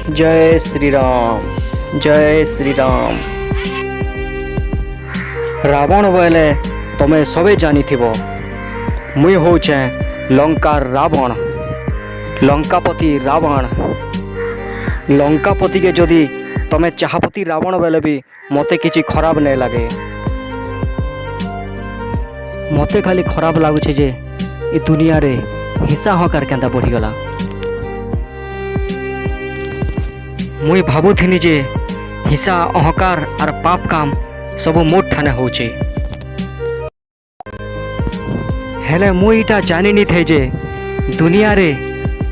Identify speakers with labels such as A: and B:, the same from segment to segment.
A: जय श्री राम जय श्री राम। रावण बोले तमें सबे जानी थिबो मुई होचे लंकार रावण लंकापति रावण। लंकापति के जदि तमें चाहपति रावण बेले भी मते किछि खराब नहीं लगे। मते खाली खराब लगुचे जे ए दुनिया रे हिंसा हकार केंता बढ़ीगला। मुई भाबुथिनी जे हिंसा अहंकार और पाप काम सब मोट ठाने होचे। हेले मुई इटा जानिनी थे जे दुनिया रे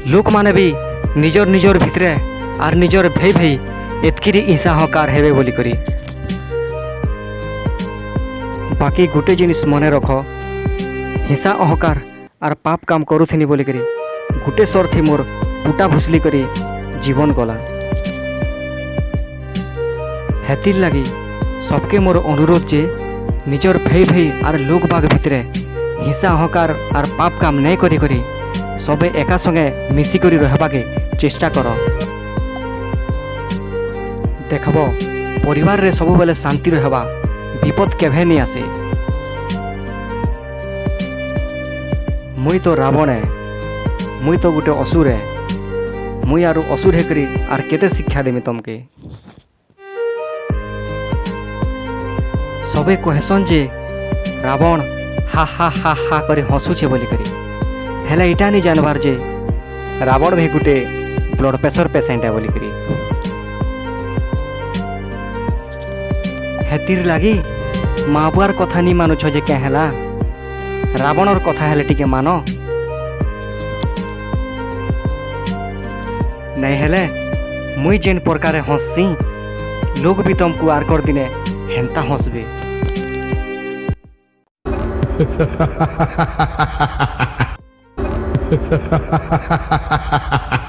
A: लोक माने भी निजर निजर भितरे और निजर भई भई एतकिरी हिंसा अहंकार हेबे बोली करी। बाकी गोटे जिनिस मने रख हिंसा अहंकार और पाप काम करूथिनी बोली करी गोटे सर थी मोर टूटा भुसली करी जीवन गला। हेतिर लगी सबके मोर अनुरोध जे निजर भई भई और लोक बाग भितरे हिंसा अहंकार और पाप काम नहीं करी करी सबे एका संगे मिसी करी रहबाके चेष्टा कर। देखब परिवार रे सब बेले शांति रहबा विपद केभे नहीं आसे। मुई तो रावण है मुई तो गोटे असुर है मुई आरु असुर हेकरी आर केते शिक्षा देमी तमके। सबे कहसन जे रावण हा हा हा हा करे हसुचे बोली करी हेला इटा नहीं जानबार जे रावण भी गोटे ब्लड प्रेशर पेशेंट है बोली करी। हेतिर लागी माँ बुआर कथा नहीं मानुछ जे क्या हेला रावणर कथा हेले टिके मान नहीं हेले मुई जेन प्रकार हंससी लोग भी तुमको आर कर दिने हेंता हंसबे।
B: Ha ha ha ha ha ha ha ha ha ha ha.